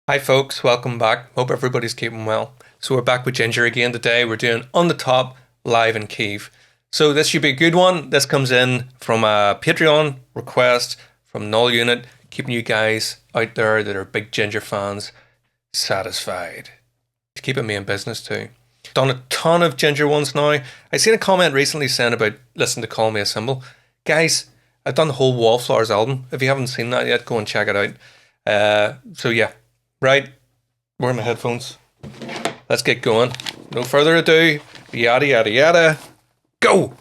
Hi folks, welcome back. Hope everybody's keeping well. So we're back with Jinjer again today. We're doing On the Top live in Kyiv. So this should be a good one. This comes in from a Patreon request from Null Unit, keeping you guys out there that are big Jinjer fans satisfied. It's keeping me in business too. Done a ton of Jinjer ones now. I seen a comment recently saying about listen to Call Me a Symbol. Guys, I've done the whole Wallflowers album. If you haven't seen that yet, go and check it out. So yeah. Right, wearing my headphones. Let's get going. No further ado. Yada yada yada. Go!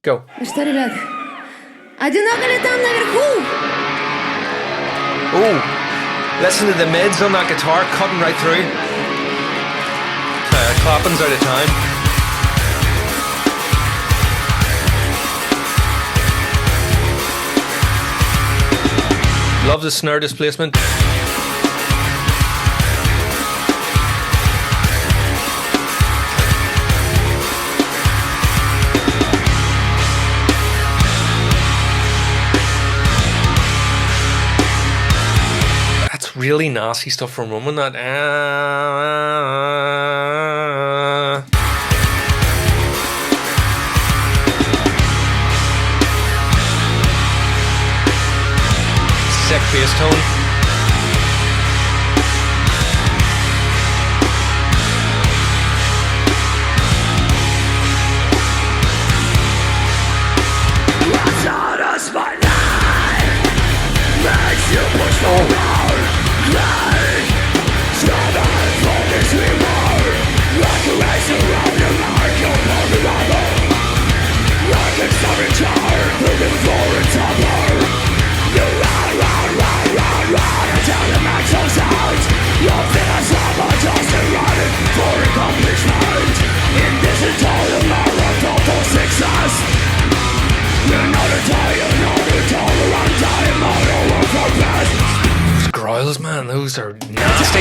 Go. Что, ребят? Одиноко ли там наверху? Oh, listen to the mids on that guitar cutting right through. Clapping's out of time. Love the snare displacement. Really nasty stuff from Roman. That sick bass tone. Growls, man, those are nasty.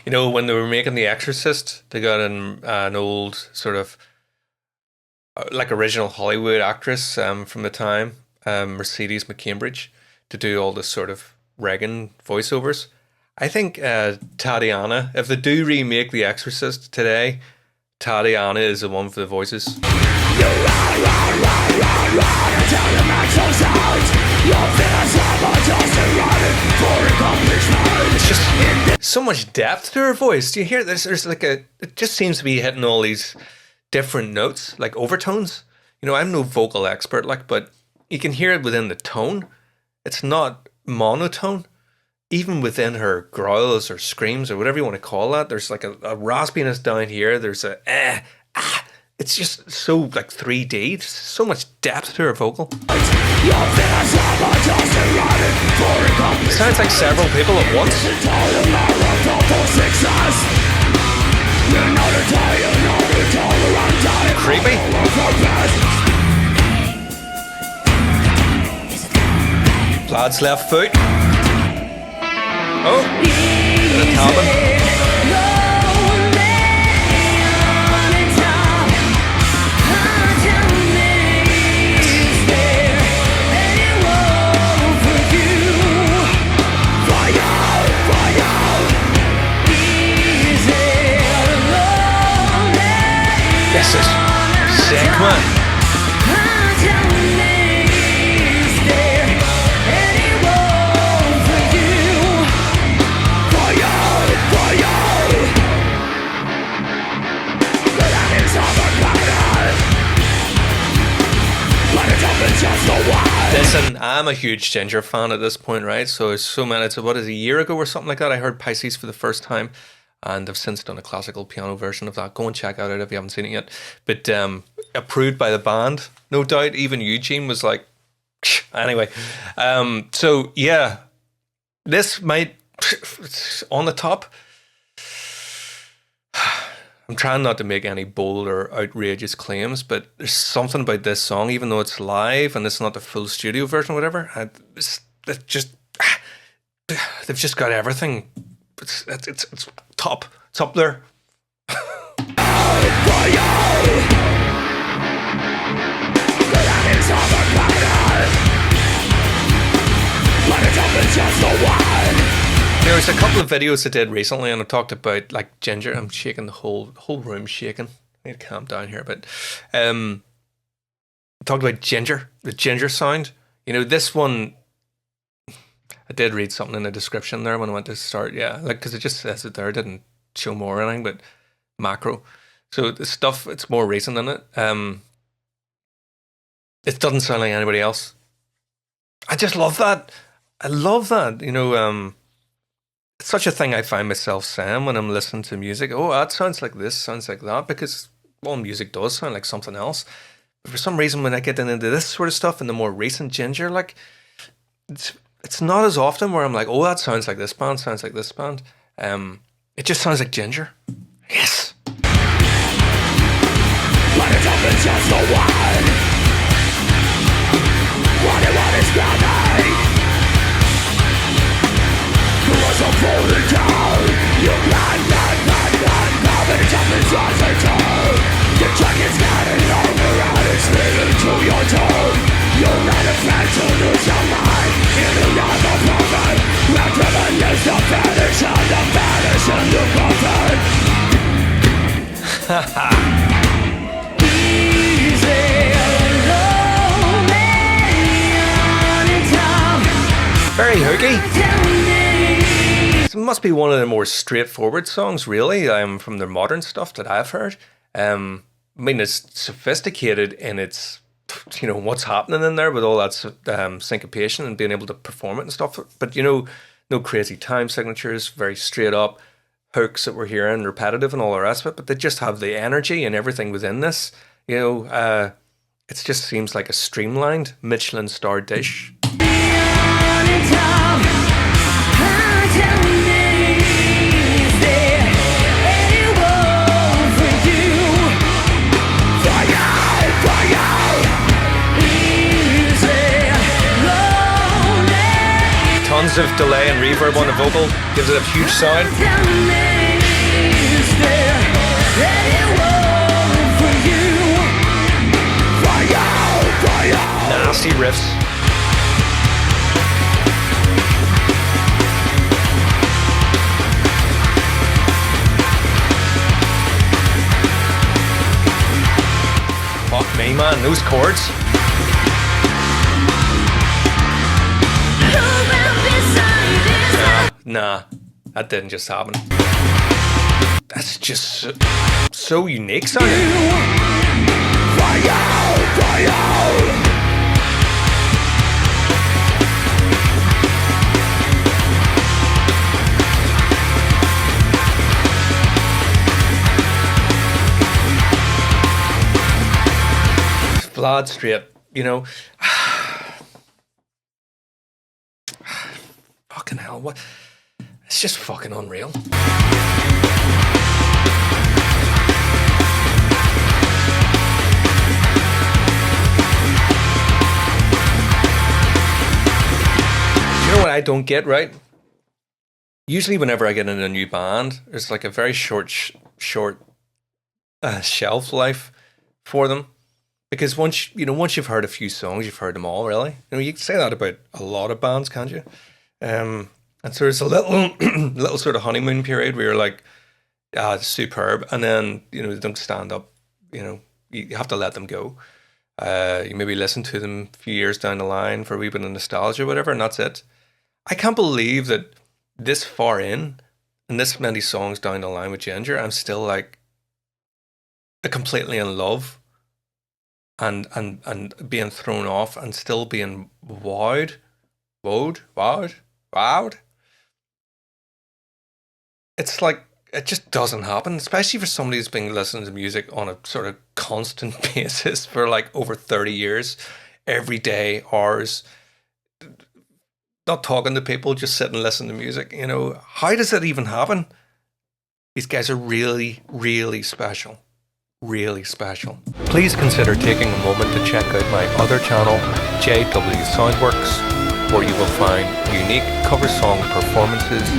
You know, when they were making The Exorcist, they got an old sort of like original Hollywood actress from the time, Mercedes McCambridge, to do all this sort of Reagan voiceovers. I think Tatiana, if they do remake The Exorcist today, Tatiana is the one for the voices. It's just so much depth to her voice. Do you hear this? There's like it just seems to be hitting all these different notes, like overtones. You know, I'm no vocal expert, but you can hear it within the tone. It's not monotone. Even within her growls or screams or whatever you want to call that, there's like a raspiness down here. There's a it's just so like 3D. There's so much depth to her vocal. Sounds like several people at once. Creepy. Plaid's left foot. Oh, the Talbot. This is sick, man. I'm a huge Jinjer fan at this point, right? So it's so many. It's what is it, a year ago or something like that. I heard Pisces for the first time, and I've since done a classical piano version of that. Go and check out it if you haven't seen it yet. But approved by the band, no doubt. Even Eugene was like, anyway. So yeah, this might on the top. I'm trying not to make any bold or outrageous claims, but there's something about this song, even though it's live and it's not the full studio version or whatever. They've just got everything. It's top. It's up there. There's a couple of videos I did recently, and I talked about like Jinjer. I'm shaking the whole room shaking. I need to calm down here, but I talked about Jinjer, the Jinjer sound. You know, this one. I did read something in the description there when I went to start. Yeah, like because it just says it there. It didn't show more or anything, but macro. So the stuff it's more recent in it. It doesn't sound like anybody else. I just love that. I love that. You know, it's such a thing I find myself saying when I'm listening to music. Oh, that sounds like this, sounds like that, because well, music does sound like something else. But for some reason, when I get into this sort of stuff and the more recent Jinjer, like it's not as often where I'm like, oh, that sounds like this band, sounds like this band. It just sounds like Jinjer. Yes. Let it up in just the one. What is grounding? The walls are falling down. You plan, but it's up in just a turn. Your track is getting longer and it's leading to your tone. You'll manifest to lose your mind. In the yard of profit, where driven is the fetish and the fetish and the profit. Haha. Very hooky. It must be one of the more straightforward songs, really, from their modern stuff that I've heard. I mean, it's sophisticated in its, you know, what's happening in there with all that syncopation and being able to perform it and stuff. But, you know, no crazy time signatures, very straight up hooks that we're hearing, repetitive and all the rest of it. But they just have the energy and everything within this. You know, it just seems like a streamlined Michelin star dish. Tons of delay and reverb on the vocal, gives it a huge sound. Nasty riffs. Fuck me, man, those chords. Nah, that didn't just happen. That's just so unique sounding. Vlad straight, you know. Fucking hell, what? It's just fucking unreal. Do you know what I don't get, right? Usually whenever I get in a new band, there's like a very short shelf life for them. Because once you've heard a few songs, you've heard them all, really. You know, you can say that about a lot of bands, can't you? And so there's a little sort of honeymoon period where you're like, it's superb. And then, you know, they don't stand up. You know, you have to let them go. You maybe listen to them a few years down the line for a wee bit of nostalgia or whatever, and that's it. I can't believe that this far in, and this many songs down the line with Jinjer, I'm still like completely in love and being thrown off and still being wowed. It's like it just doesn't happen, especially for somebody who's been listening to music on a sort of constant basis for like over 30 years, every day, hours, not talking to people, just sitting and listening to music. You know, how does that even happen? These guys are really, really special. Really special. Please consider taking a moment to check out my other channel, JW Soundworks, where you will find unique cover song performances,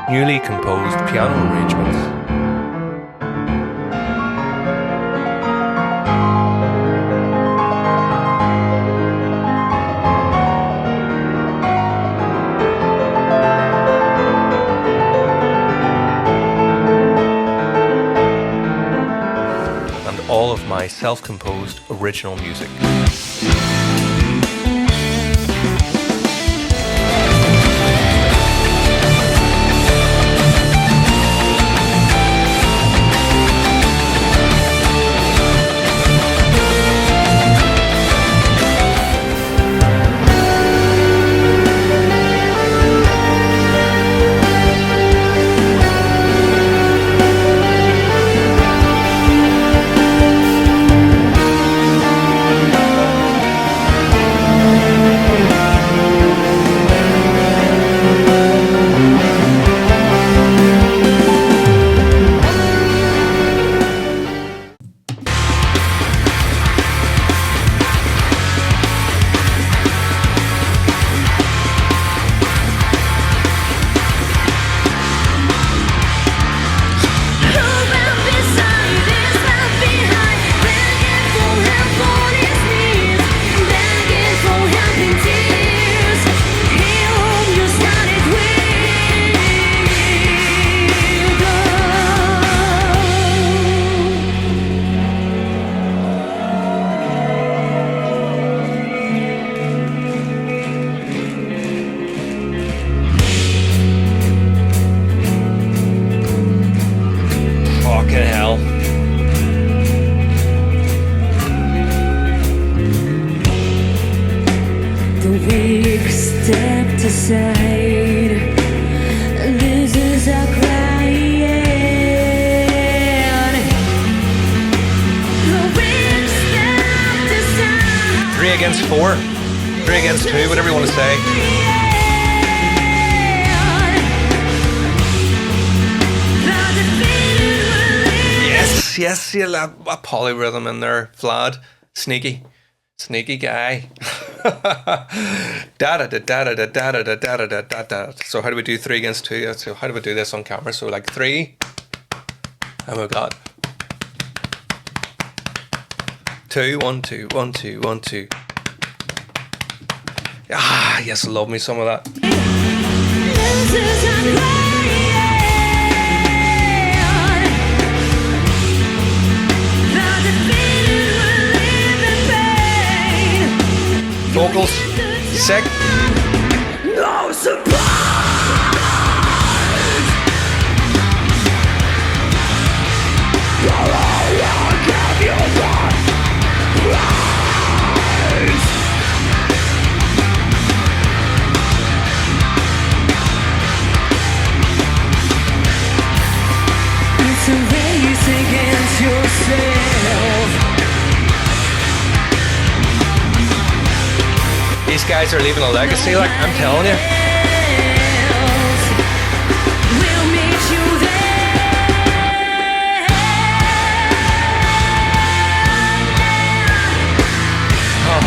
newly composed piano arrangements, and all of my self-composed original music. Fucking hell. The weak stepped aside. Losers are crying. The weak stepped aside. 3 against 4, 3 against 2, whatever you want to say. Yes, a polyrhythm in there, Vlad. Sneaky guy. Da. So how do we do 3 against 2? So how do we do this on camera? So like 3, and we've got 2, 1, 2, 1, 2, 1, 2. Ah, yes, love me some of that. Vocals, sick. No surprise. I'll give you one prize. It's a race against yourself. These guys are leaving a legacy, like I'm telling you. We'll meet you there. Oh.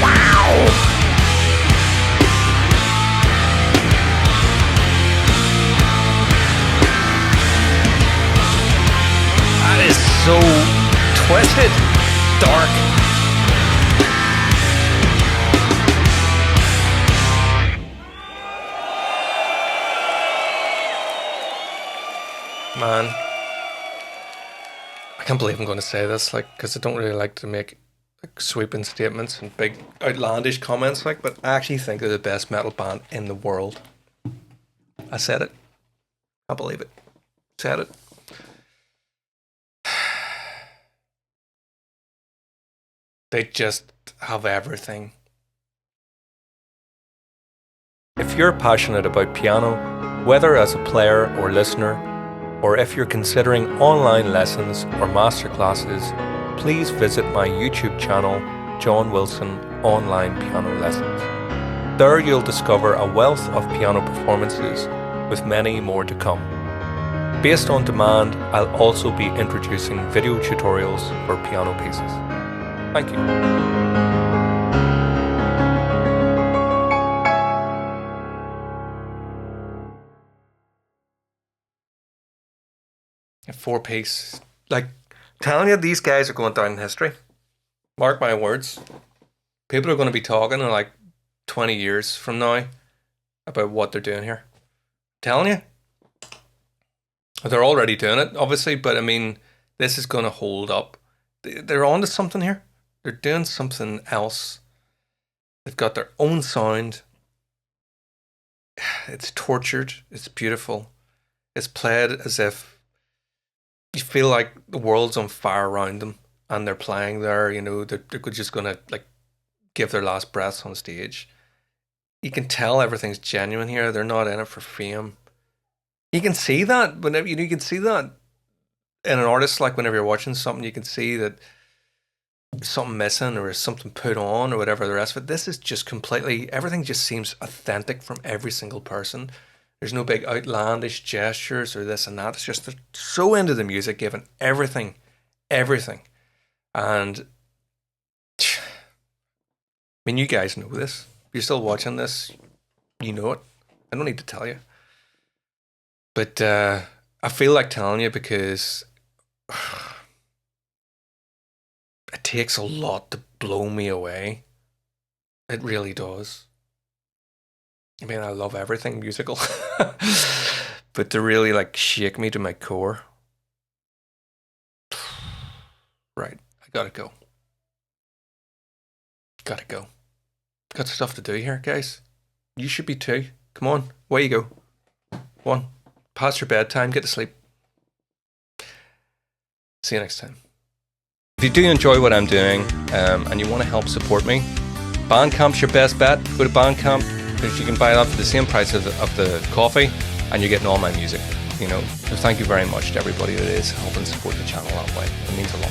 Wow. So twisted, dark. Man, I can't believe I'm going to say this, like, because I don't really like to make like sweeping statements and big outlandish comments, like, but I actually think they're the best metal band in the world. I said it. I believe it. Said it. They just have everything. If you're passionate about piano, whether as a player or listener, or if you're considering online lessons or masterclasses, please visit my YouTube channel, John Wilson Online Piano Lessons. There you'll discover a wealth of piano performances with many more to come. Based on demand, I'll also be introducing video tutorials for piano pieces. Thank you. A 4-piece. Like, telling you, these guys are going down in history. Mark my words. People are going to be talking in like 20 years from now about what they're doing here. I'm telling you. They're already doing it, obviously, but I mean, this is going to hold up. They're on to something here. They're doing something else. They've got their own sound. It's tortured. It's beautiful. It's played as if you feel like the world's on fire around them, and they're playing there. You know, they're just gonna like give their last breaths on stage. You can tell everything's genuine here. They're not in it for fame. You can see that whenever you can see that in an artist. Like whenever you're watching something, you can see that there's something missing or something put on or whatever the rest of it. This is just completely, everything just seems authentic from every single person. There's no big outlandish gestures or this and that. It's just they're so into the music, giving everything. And I mean, you guys know this. If you're still watching this, you know it. I don't need to tell you. But I feel like telling you because it takes a lot to blow me away. It really does. I mean, I love everything musical, but to really like shake me to my core. Right, I gotta go. Got stuff to do here, guys. You should be too. Come on, away you go. Come on, past your bedtime, get to sleep. See you next time. If you do enjoy what I'm doing and you want to help support me, Bandcamp's your best bet. Go to Bandcamp, because you can buy that for the same price of the coffee, and you're getting all my music, you know. So thank you very much to everybody that is helping support the channel that way. It means a lot.